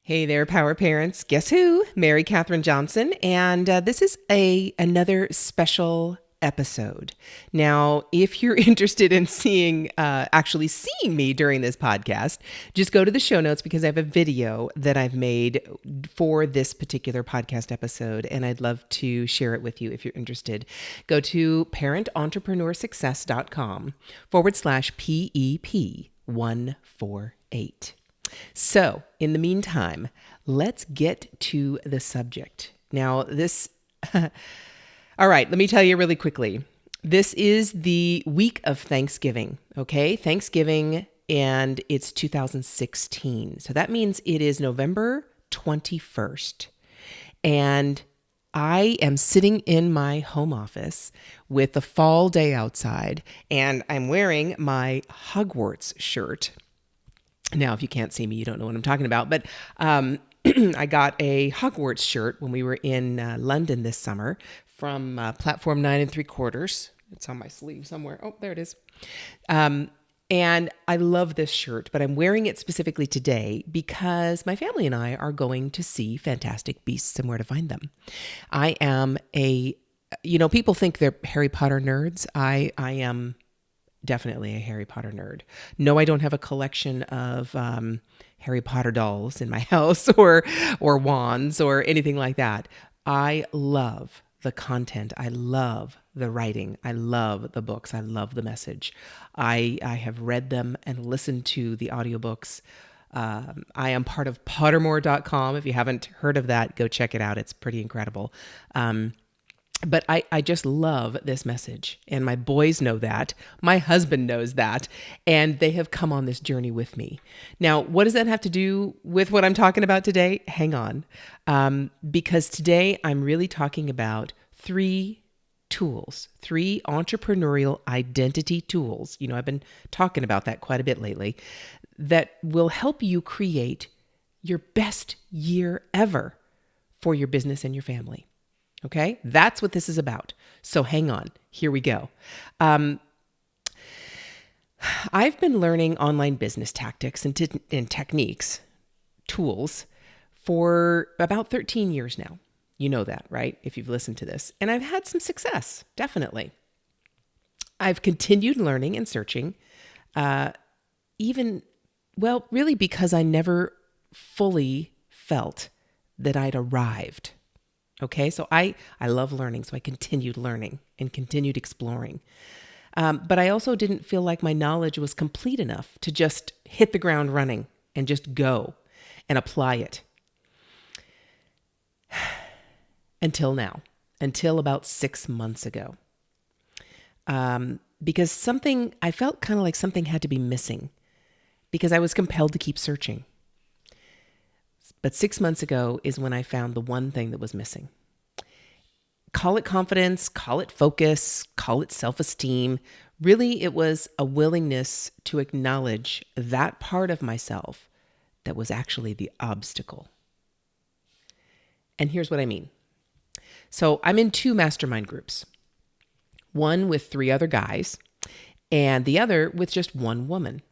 Hey there, Power Parents. Guess who? Mary Catherine Johnson. And this is another special episode. Now, if you're interested in actually seeing me during this podcast, just go to the show notes because I have a video that I've made for this particular podcast episode, and I'd love to share it with you if you're interested. Go to parententrepreneurssuccess.com/PEP148. So, in the meantime, let's get to the subject. Now, all right, let me tell you really quickly. This is the week of Thanksgiving, okay? Thanksgiving, and it's 2016. So that means it is November 21st. And I am sitting in my home office with the fall day outside, and I'm wearing my Hogwarts shirt. Now, if you can't see me, you don't know what I'm talking about. But I got a Hogwarts shirt when we were in London this summer from Platform 9 3/4. It's on my sleeve somewhere. Oh, there it is. And I love this shirt, but I'm wearing it specifically today because my family and I are going to see Fantastic Beasts and Where to Find Them. I am people think they're Harry Potter nerds. I am definitely a Harry Potter nerd. No, I don't have a collection of Harry Potter dolls in my house or wands or anything like that. I love the content. I love the writing. I love the books. I love the message. I have read them and listened to the audiobooks. I am part of Pottermore.com. If you haven't heard of that, go check it out. It's pretty incredible. But I just love this message, and my boys know that. My husband knows that, and they have come on this journey with me. Now, what does that have to do with what I'm talking about today? Hang on, because today I'm really talking about three entrepreneurial identity tools. I've been talking about that quite a bit lately, that will help you create your best year ever for your business and your family. Okay, that's what this is about. So hang on, here we go. I've been learning online business tactics and techniques, tools, for about 13 years now. You know that, right? If you've listened to this. And I've had some success, definitely. I've continued learning and searching, really because I never fully felt that I'd arrived. Okay, so I love learning, so I continued learning and continued exploring. But I also didn't feel like my knowledge was complete enough to just hit the ground running and just go and apply it. Until about 6 months ago. Because I felt kind of like something had to be missing because I was compelled to keep searching. But 6 months ago is when I found the one thing that was missing. Call it confidence, call it focus, call it self-esteem. Really, it was a willingness to acknowledge that part of myself that was actually the obstacle. And here's what I mean. So I'm in 2 mastermind groups, one with 3 other guys and the other with just 1 woman.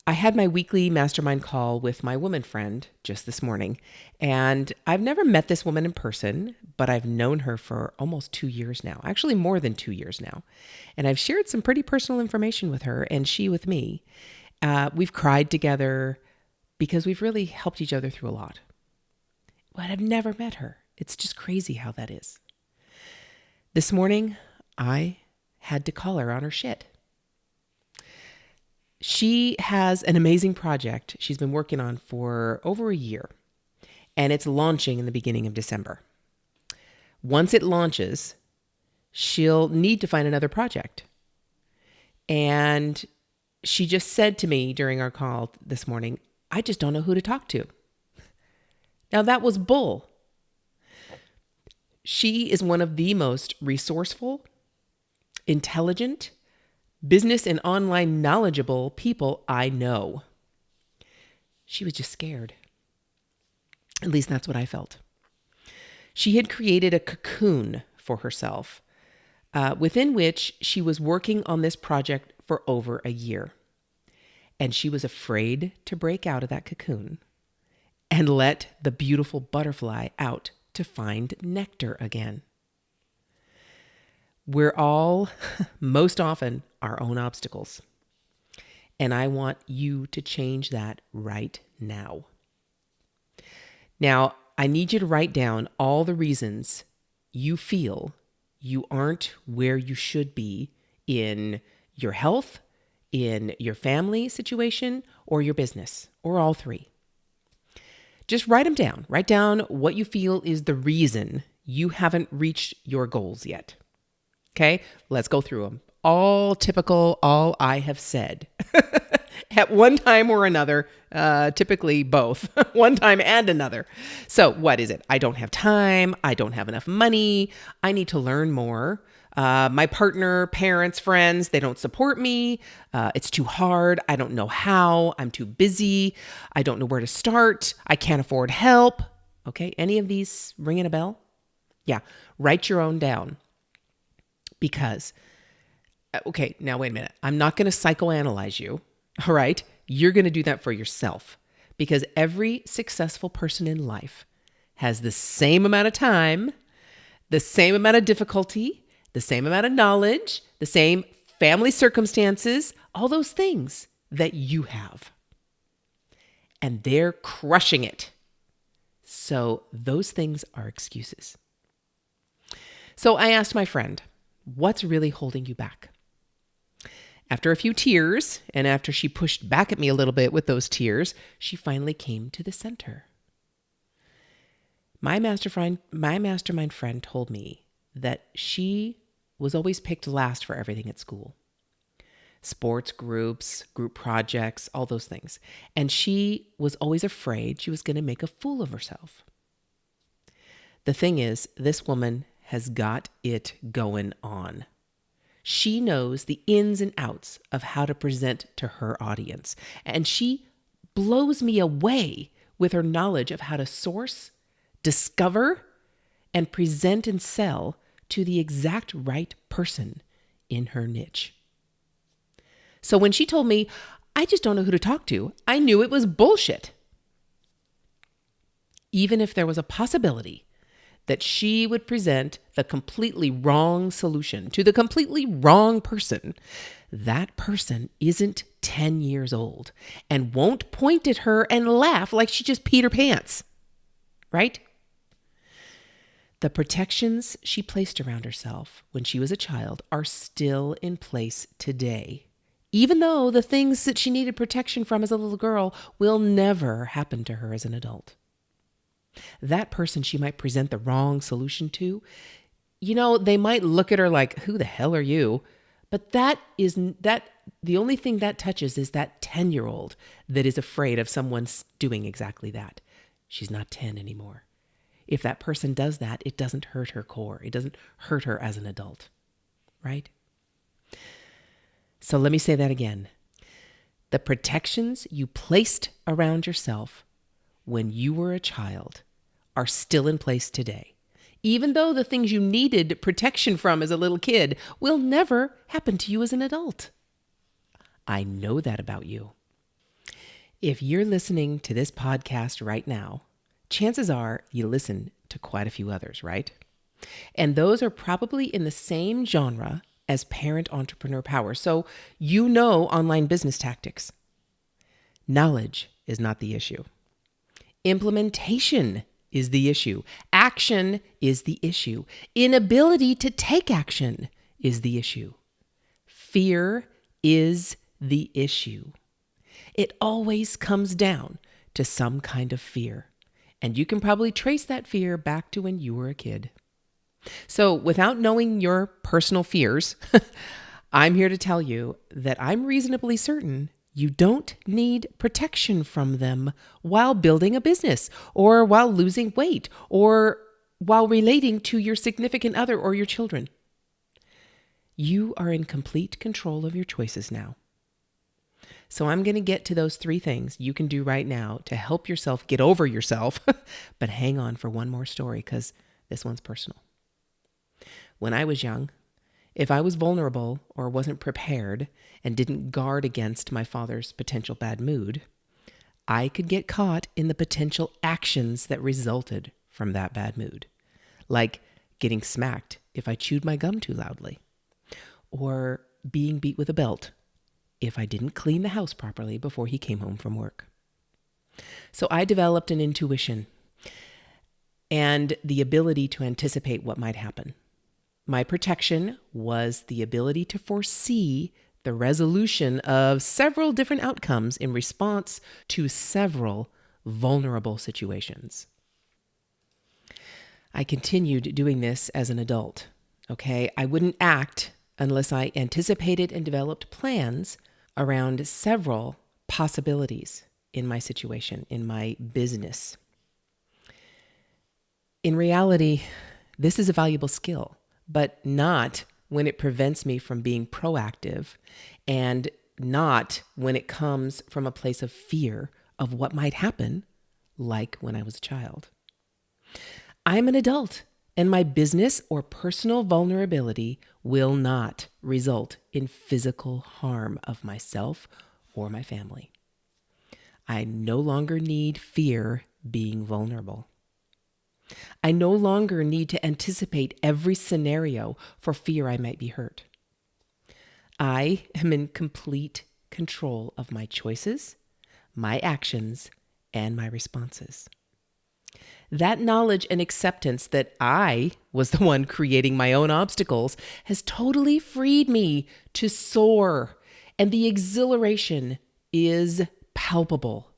I had my weekly mastermind call with my woman friend just this morning, and I've never met this woman in person, but I've known her for almost 2 years now, actually more than 2 years now. And I've shared some pretty personal information with her and she with me. We've cried together because we've really helped each other through a lot. But I've never met her. It's just crazy how that is. This morning, I had to call her on her shit. She has an amazing project she's been working on for over a year, and it's launching in the beginning of December. Once it launches, she'll need to find another project. And she just said to me during our call this morning, I just don't know who to talk to. Now, that was bull. She is one of the most resourceful, intelligent, business and online knowledgeable people I know. She was just scared. At least that's what I felt. She had created a cocoon for herself within which she was working on this project for over a year. And she was afraid to break out of that cocoon. and let the beautiful butterfly out to find nectar again. We're all, most often, our own obstacles. And I want you to change that right now. Now, I need you to write down all the reasons you feel you aren't where you should be in your health, in your family situation, or your business, or all three. Just write them down. Write down what you feel is the reason you haven't reached your goals yet. Okay, let's go through them. All typical, all I have said. At one time or another, typically both, one time and another. So what is it? I don't have time. I don't have enough money. I need to learn more. My partner, parents, friends, they don't support me. It's too hard. I don't know how. I'm too busy. I don't know where to start. I can't afford help. Okay, any of these ringing a bell? Yeah, write your own down. Because, okay, now wait a minute. I'm not going to psychoanalyze you. All right, you're going to do that for yourself, because every successful person in life has the same amount of time, the same amount of difficulty, the same amount of knowledge, the same family circumstances, all those things that you have. And they're crushing it. So those things are excuses. So I asked my friend, what's really holding you back? After a few tears, and after she pushed back at me a little bit with those tears, she finally came to the center. My mastermind friend told me that she was always picked last for everything at school. Sports groups, group projects, all those things. And she was always afraid she was going to make a fool of herself. The thing is, this woman has got it going on. She knows the ins and outs of how to present to her audience. And she blows me away with her knowledge of how to source, discover, and present and sell to the exact right person in her niche. So when she told me, I just don't know who to talk to, I knew it was bullshit. Even if there was a possibility that she would present the completely wrong solution to the completely wrong person, that person isn't 10 years old and won't point at her and laugh like she just peed her pants, right? The protections she placed around herself when she was a child are still in place today, even though the things that she needed protection from as a little girl will never happen to her as an adult. That person she might present the wrong solution to, they might look at her like, who the hell are you? But the only thing that touches is that 10-year-old that is afraid of someone doing exactly that. She's not 10 anymore. If that person does that, it doesn't hurt her core. It doesn't hurt her as an adult, right? So let me say that again. The protections you placed around yourself when you were a child are still in place today, even though the things you needed protection from as a little kid will never happen to you as an adult. I know that about you. If you're listening to this podcast right now, chances are you listen to quite a few others, right? And those are probably in the same genre as Parent Entrepreneur Power. So you know online business tactics. Knowledge is not the issue. Implementation is the issue. Action is the issue. Inability to take action is the issue. Fear is the issue. It always comes down to some kind of fear. And you can probably trace that fear back to when you were a kid. So without knowing your personal fears, I'm here to tell you that I'm reasonably certain you don't need protection from them while building a business, or while losing weight, or while relating to your significant other or your children. You are in complete control of your choices now. So I'm going to get to those 3 things you can do right now to help yourself get over yourself. But hang on for one more story, because this one's personal. When I was young, if I was vulnerable or wasn't prepared and didn't guard against my father's potential bad mood, I could get caught in the potential actions that resulted from that bad mood, like getting smacked if I chewed my gum too loudly, or being beat with a belt if I didn't clean the house properly before he came home from work. So I developed an intuition and the ability to anticipate what might happen. My protection was the ability to foresee the resolution of several different outcomes in response to several vulnerable situations. I continued doing this as an adult, okay? I wouldn't act unless I anticipated and developed plans around several possibilities in my situation, in my business. In reality, this is a valuable skill, but not when it prevents me from being proactive, and not when it comes from a place of fear of what might happen, like when I was a child. I'm an adult, and my business or personal vulnerability will not result in physical harm of myself or my family. I no longer need fear being vulnerable. I no longer need to anticipate every scenario for fear I might be hurt. I am in complete control of my choices, my actions, and my responses. That knowledge and acceptance that I was the one creating my own obstacles has totally freed me to soar, and the exhilaration is palpable.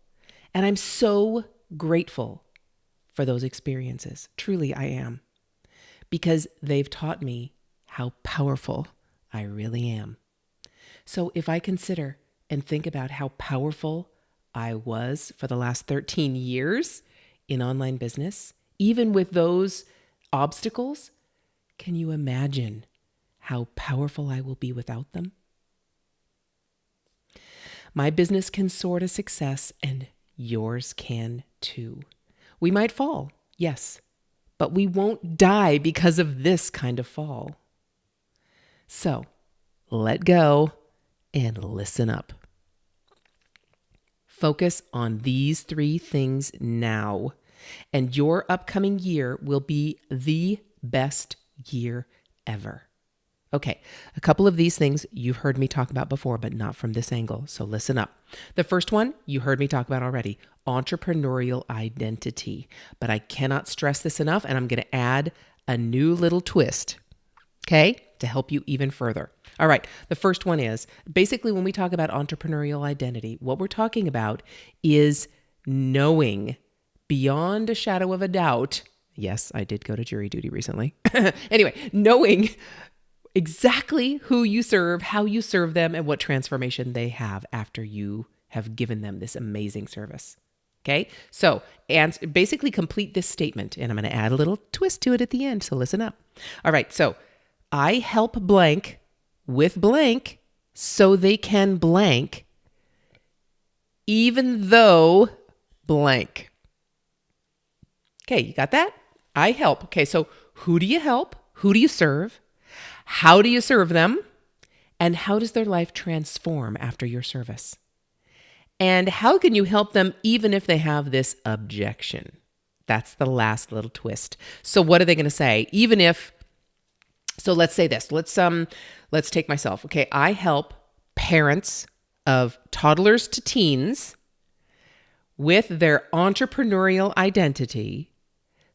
And I'm so grateful for those experiences. Truly, I am. Because they've taught me how powerful I really am. So if I consider and think about how powerful I was for the last 13 years in online business, even with those obstacles, can you imagine how powerful I will be without them? My business can soar to success, and yours can too. We might fall, yes, but we won't die because of this kind of fall. So, let go and listen up. Focus on these 3 things now, and your upcoming year will be the best year ever. Okay, a couple of these things you've heard me talk about before, but not from this angle, so listen up. The first one you heard me talk about already, entrepreneurial identity. But I cannot stress this enough, and I'm going to add a new little twist, okay, to help you even further. All right, the first one is, basically when we talk about entrepreneurial identity, what we're talking about is knowing beyond a shadow of a doubt. Yes, I did go to jury duty recently. Anyway, knowing exactly who you serve, how you serve them, and what transformation they have after you have given them this amazing service. Okay, so and basically complete this statement, and I'm going to add a little twist to it at the end, so listen up. All right, so I help blank with blank so they can blank, even though blank. Okay, you got that? I help. Okay, so who do you help? Who do you serve? How do you serve them? And how does their life transform after your service? And how can you help them even if they have this objection? That's the last little twist. So what are they going to say? Even if, so let's say this. Let's take myself. Okay, I help parents of toddlers to teens with their entrepreneurial identity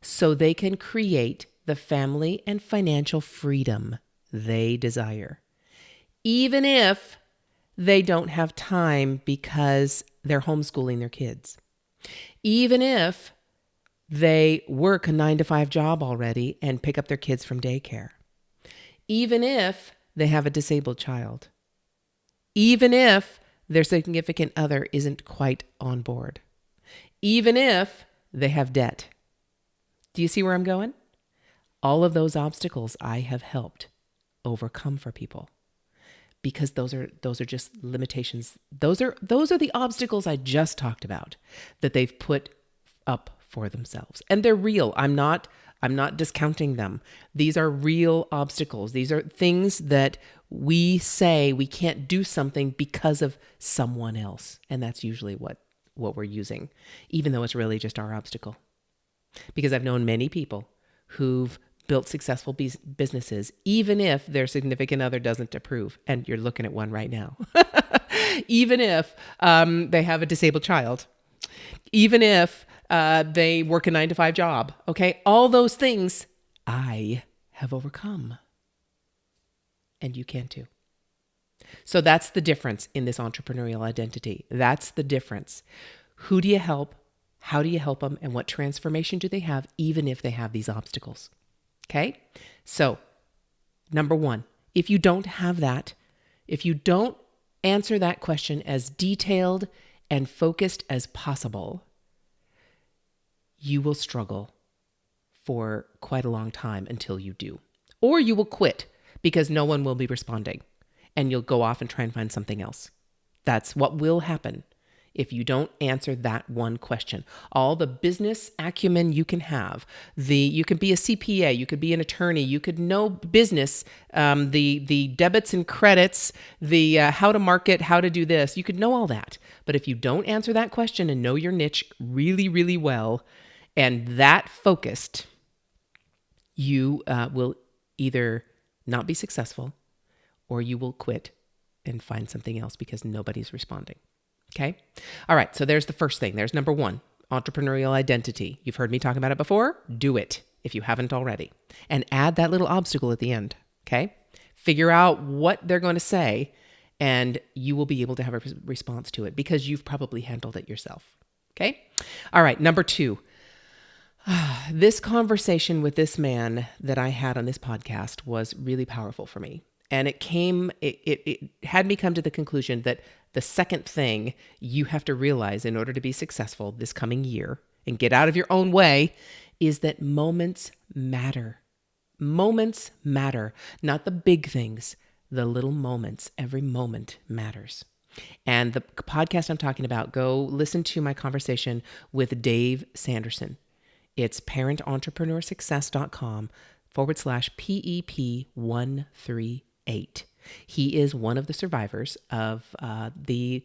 so they can create the family and financial freedom they desire, even if they don't have time because they're homeschooling their kids, even if they work a 9-to-5 job already and pick up their kids from daycare, even if they have a disabled child, even if their significant other isn't quite on board, even if they have debt. Do you see where I'm going? All of those obstacles I have helped overcome for people, because those are just limitations. Those are the obstacles I just talked about that they've put up for themselves, and they're real. I'm not discounting them. These are real obstacles. These are things that we say we can't do something because of someone else, and that's usually what what we're using, even though it's really just our obstacle. Because I've known many people who've built successful businesses, even if their significant other doesn't approve. And you're looking at one right now. Even if they have a disabled child, even if they work a 9-to-5 job. Okay. All those things I have overcome. And you can too. So that's the difference in this entrepreneurial identity. That's the difference. Who do you help? How do you help them? And what transformation do they have, even if they have these obstacles? Okay. So number one, if you don't have that, if you don't answer that question as detailed and focused as possible, you will struggle for quite a long time until you do. Or you will quit because no one will be responding and you'll go off and try and find something else. That's what will happen if you don't answer that one question. All the business acumen you can have, you could be a CPA, you could be an attorney, you could know business, the debits and credits, the how to market, how to do this, you could know all that. But if you don't answer that question and know your niche really, really well, and that focused, you will either not be successful or you will quit and find something else because nobody's responding. Okay. All right. So there's the first thing. There's number one, entrepreneurial identity. You've heard me talk about it before. Do it if you haven't already. And add that little obstacle at the end. Okay. Figure out what they're going to say and you will be able to have a response to it because you've probably handled it yourself. Okay. All right. Number two, this conversation with this man that I had on this podcast was really powerful for me. And it had me come to the conclusion that the second thing you have to realize in order to be successful this coming year and get out of your own way is that moments matter. Moments matter, not the big things, the little moments. Every moment matters. And the podcast I'm talking about, go listen to my conversation with Dave Sanderson. It's parententrepreneursuccess.com/PEP138. He is one of the survivors of the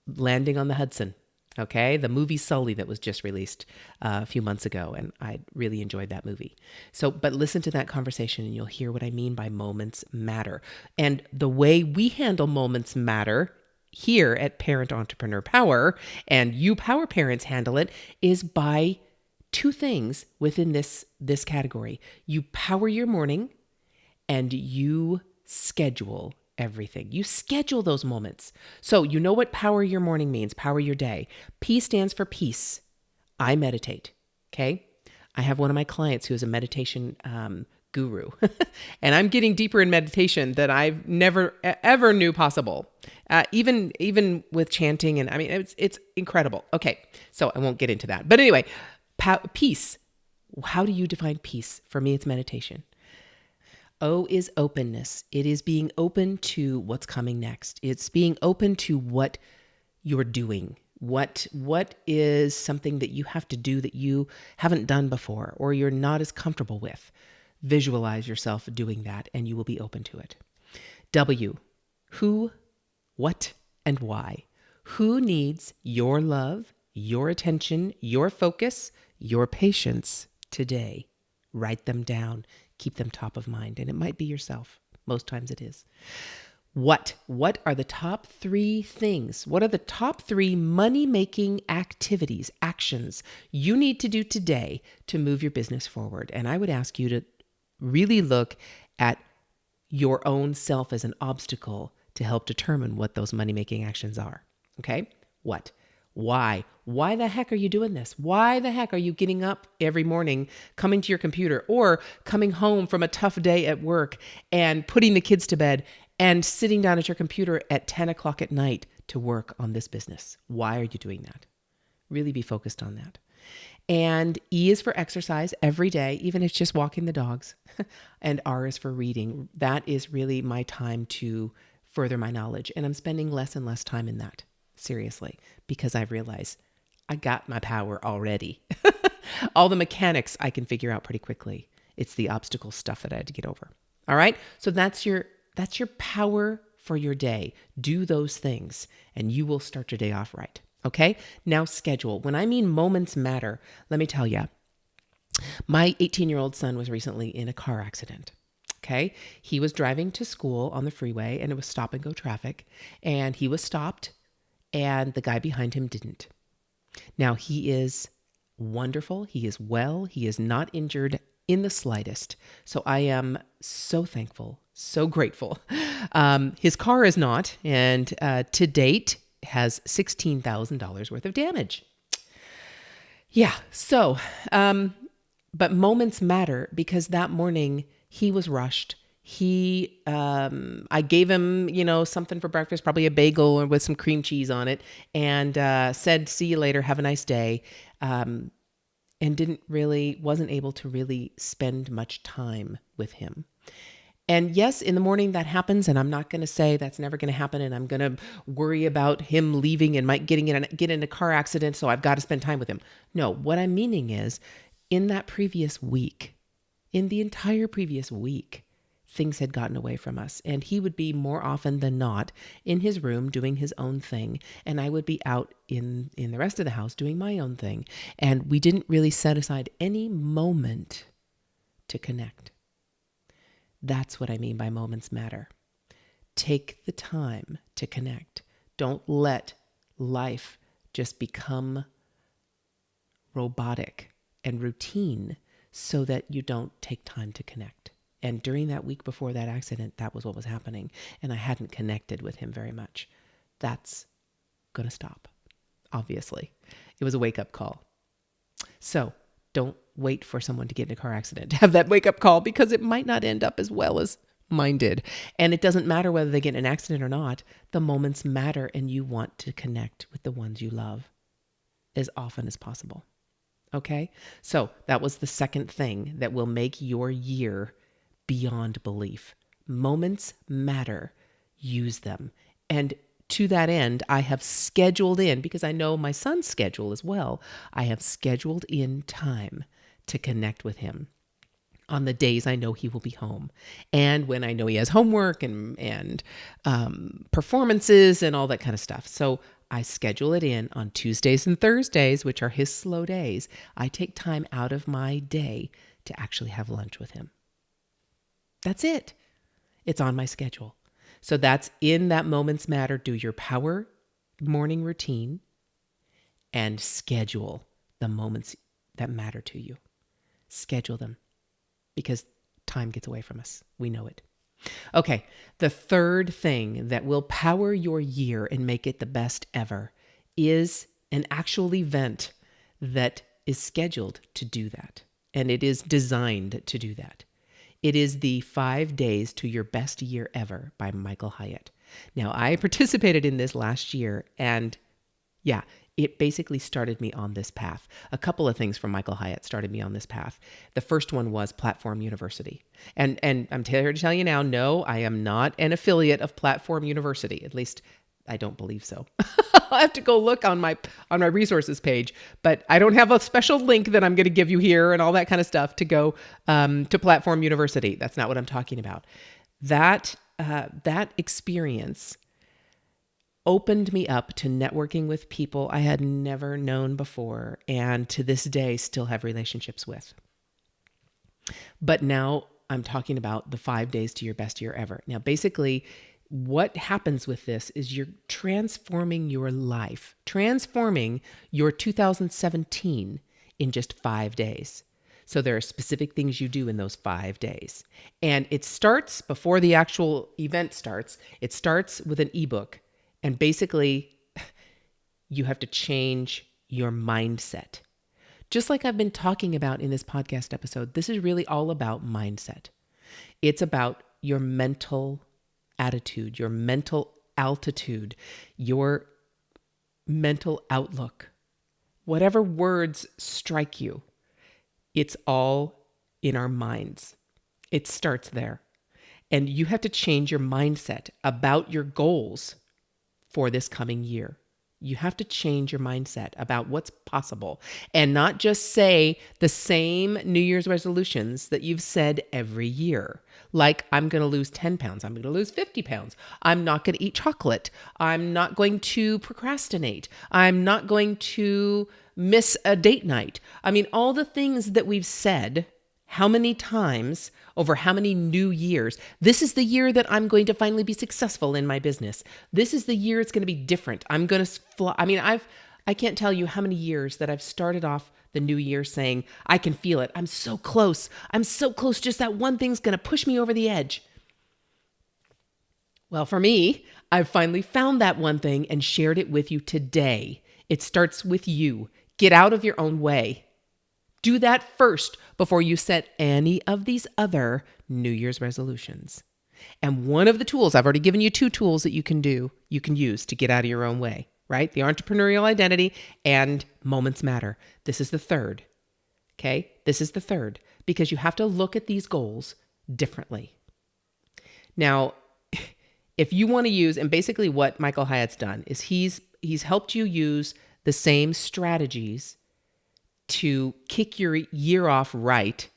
landing on the Hudson, okay? The movie Sully that was just released a few months ago, and I really enjoyed that movie. So, but listen to that conversation and you'll hear what I mean by moments matter. And the way we handle moments matter here at Parent Entrepreneur Power, and you power parents handle it, is by two things within this category. You power your morning and you schedule everything. You schedule those moments. So you know what power your morning means, power your day. P stands for peace. I meditate, okay? I have one of my clients who is a meditation guru, and I'm getting deeper in meditation that I've never ever knew possible. Even with chanting, and I mean, it's incredible. Okay, so I won't get into that. But anyway, peace. How do you define peace? For me, it's meditation. O is openness. It is being open to what's coming next. It's being open to what you're doing. What is something that you have to do that you haven't done before or you're not as comfortable with. Visualize yourself doing that and you will be open to it. W, who, what, and why. Who needs your love, your attention, your focus, your patience today? Write them down. Keep them top of mind. And it might be yourself. Most times it is. What are the top 3 things? What are the top 3 money-making activities, actions you need to do today to move your business forward? And I would ask you to really look at your own self as an obstacle to help determine what those money-making actions are. Okay? What? Why? Why the heck are you doing this? Why the heck are you getting up every morning, coming to your computer, or coming home from a tough day at work and putting the kids to bed and sitting down at your computer at 10 o'clock at night to work on this business? Why are you doing that? Really be focused on that. And E is for exercise every day, even if it's just walking the dogs. And R is for reading. That is really my time to further my knowledge. And I'm spending less and less time in that. Seriously, because I've realized I got my power already. All the mechanics I can figure out pretty quickly. It's the obstacle stuff that I had to get over. All right. So that's your power for your day. Do those things and you will start your day off right. Okay. Now schedule. When I mean moments matter, let me tell you, my 18-year-old son was recently in a car accident. Okay. He was driving to school on the freeway and it was stop and go traffic. And he was stopped and the guy behind him didn't. Now he is wonderful. He is well. He is not injured in the slightest. So I am so thankful, so grateful. His car is not, and to date has $16,000 worth of damage. Yeah. So, but moments matter because that morning he was rushed. I gave him, something for breakfast, probably a bagel with some cream cheese on it, and said, "See you later. Have a nice day." And wasn't able to really spend much time with him. And yes, in the morning that happens, and I'm not going to say that's never going to happen, and I'm going to worry about him leaving and might get in a car accident, so I've got to spend time with him. No, what I'm meaning is, in that previous week, in the entire previous week, things had gotten away from us, and he would be more often than not in his room doing his own thing, and I would be out in the rest of the house doing my own thing, and we didn't really set aside any moment to connect. That's what I mean by moments matter. Take the time to connect. Don't let life just become robotic and routine so that you don't take time to connect. And during that week before that accident, that was what was happening. And I hadn't connected with him very much. That's going to stop, obviously. It was a wake-up call. So don't wait for someone to get in a car accident to have that wake-up call, because it might not end up as well as mine did. And it doesn't matter whether they get in an accident or not. The moments matter, and you want to connect with the ones you love as often as possible. Okay? So that was the second thing that will make your year beyond belief. Moments matter. Use them. And to that end, I have scheduled in, because I know my son's schedule as well, I have scheduled in time to connect with him on the days I know he will be home. And when I know he has homework and performances and all that kind of stuff. So I schedule it in on Tuesdays and Thursdays, which are his slow days. I take time out of my day to actually have lunch with him. That's it. It's on my schedule. So that's in that moments matter. Do your power morning routine and schedule the moments that matter to you. Schedule them, because time gets away from us. We know it. Okay, the third thing that will power your year and make it the best ever is an actual event that is scheduled to do that. And it is designed to do that. It is the 5 Days to Your Best Year Ever by Michael Hyatt. Now, I participated in this last year, and yeah, it basically started me on this path. A couple of things from Michael Hyatt started me on this path. The first one was Platform University. And I'm here to tell you now, no, I am not an affiliate of Platform University. At least I don't believe so. I'll have to go look on my resources page, but I don't have a special link that I'm going to give you here and all that kind of stuff to go to Platform University. That's not what I'm talking about. That experience opened me up to networking with people I had never known before, and to this day still have relationships with. But now I'm talking about the 5 Days to Your Best Year Ever. Now, basically, what happens with this is you're transforming your life, transforming your 2017 in just 5 days. So there are specific things you do in those 5 days. And it starts before the actual event starts. It starts with an ebook. And basically, you have to change your mindset. Just like I've been talking about in this podcast episode, this is really all about mindset. It's about your mental attitude, your mental altitude, your mental outlook. Whatever words strike you, it's all in our minds. It starts there. And you have to change your mindset about your goals for this coming year. You have to change your mindset about what's possible and not just say the same New Year's resolutions that you've said every year. Like, I'm going to lose 10 pounds. I'm going to lose 50 pounds. I'm not going to eat chocolate. I'm not going to procrastinate. I'm not going to miss a date night. I mean, all the things that we've said, how many times over how many new years? This is the year that I'm going to finally be successful in my business. This is the year it's going to be different. I'm going to fly. I mean, I can't tell you how many years that I've started off the new year saying, I can feel it. I'm so close. I'm so close. Just that one thing's going to push me over the edge. Well, for me, I've finally found that one thing and shared it with you today. It starts with you. Get out of your own way. Do that first before you set any of these other New Year's resolutions. And one of the tools, I've already given you 2 tools that you can use to get out of your own way, right? The entrepreneurial identity and moments matter. This is the third, okay? This is the third because you have to look at these goals differently. Now, if you want to use, and basically what Michael Hyatt's done is he's helped you use the same strategies to kick your year off right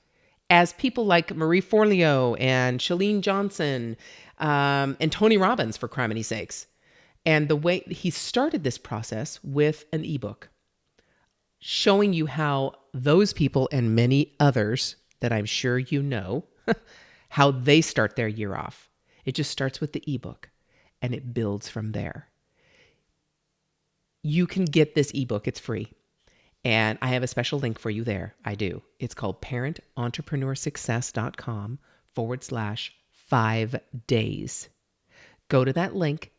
as people like Marie Forleo and Chalene Johnson and Tony Robbins, for criminy sakes. And the way he started this process with an ebook showing you how those people and many others that I'm sure you know, how they start their year off. It just starts with the ebook and it builds from there. You can get this ebook. It's free. And I have a special link for you there. I do. It's called parententrepreneurssuccess.com/5 days. Go to that link,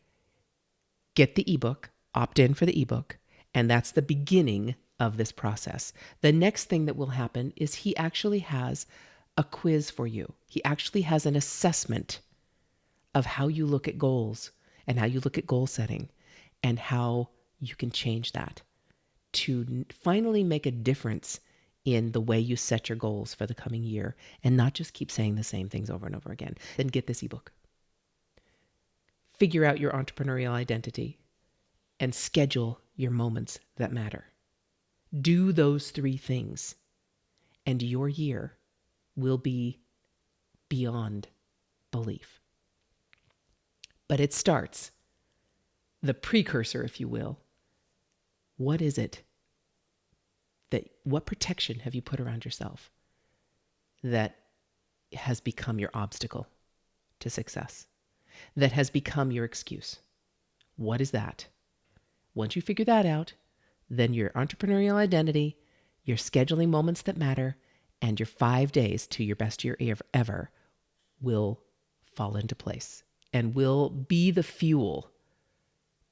get the ebook, opt in for the ebook, and that's the beginning of this process. The next thing that will happen is he actually has a quiz for you. He actually has an assessment of how you look at goals and how you look at goal setting and how you can change that to finally make a difference in the way you set your goals for the coming year and not just keep saying the same things over and over again. Then get this ebook. Figure out your entrepreneurial identity and schedule your moments that matter. Do those 3 things and your year will be beyond belief. But it starts, the precursor, if you will. What is it what protection have you put around yourself that has become your obstacle to success? That has become your excuse? What is that? Once you figure that out, then your entrepreneurial identity, your scheduling moments that matter, and your 5 days to your best year ever will fall into place and will be the fuel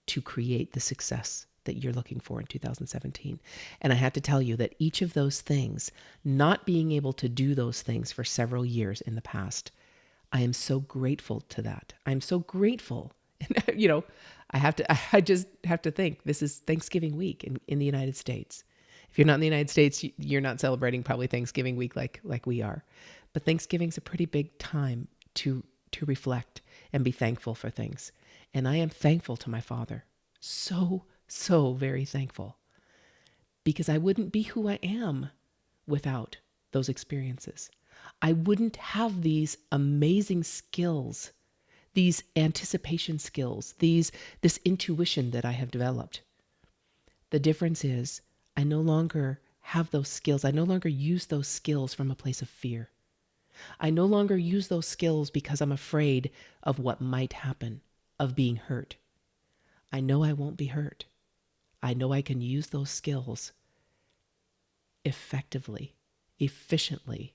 to create the success that you're looking for in 2017. And I have to tell you that each of those things, not being able to do those things for several years in the past, I am so grateful to that. I'm so grateful. And, I just have to think this is Thanksgiving week in the United States. If you're not in the United States, you're not celebrating probably Thanksgiving week like we are. But Thanksgiving's a pretty big time to reflect and be thankful for things. And I am thankful to my father. So very thankful. Because I wouldn't be who I am without those experiences. I wouldn't have these amazing skills, these anticipation skills, this intuition that I have developed. The difference is I no longer have those skills. I no longer use those skills from a place of fear. I no longer use those skills because I'm afraid of what might happen, of being hurt. I know I won't be hurt. I know I can use those skills effectively, efficiently,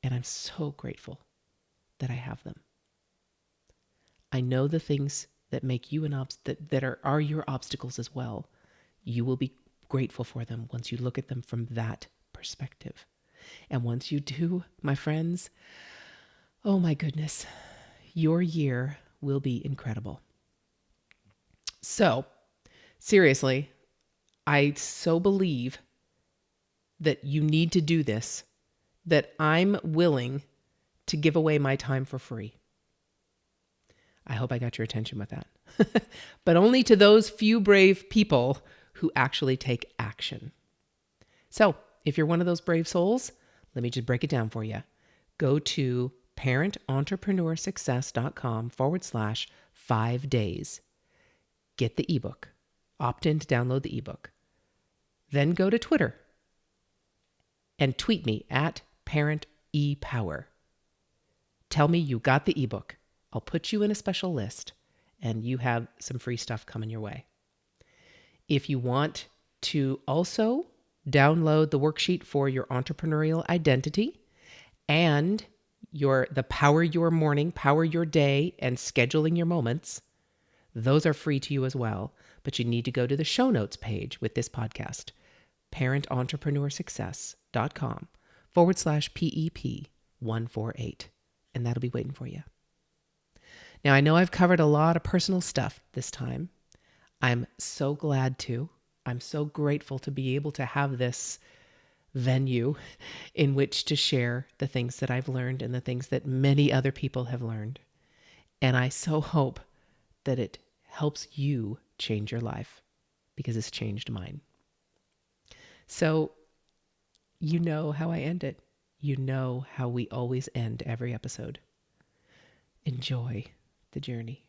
and I'm so grateful that I have them. I know the things that make you that are your obstacles as well. You will be grateful for them once you look at them from that perspective. And once you do, my friends, oh my goodness, your year will be incredible. So, seriously, I so believe that you need to do this, that I'm willing to give away my time for free. I hope I got your attention with that. but only to those few brave people who actually take action. So if you're one of those brave souls, let me just break it down for you. Go to parententrepreneurssuccess.com/5 days. Get the ebook. Opt in to download the ebook. Then go to Twitter and tweet me at ParentEPower. Tell me you got the ebook. I'll put you in a special list and you have some free stuff coming your way. If you want to also download the worksheet for your entrepreneurial identity and the Power Your Morning, Power Your Day, and scheduling your moments, those are free to you as well. But you need to go to the show notes page with this podcast, parententrepreneurssuccess.com/PEP148. And that'll be waiting for you. Now, I know I've covered a lot of personal stuff this time. I'm so glad to. I'm so grateful to be able to have this venue in which to share the things that I've learned and the things that many other people have learned. And I so hope that it helps you change your life because it's changed mine. So, you know how I end it. You know how we always end every episode. Enjoy the journey.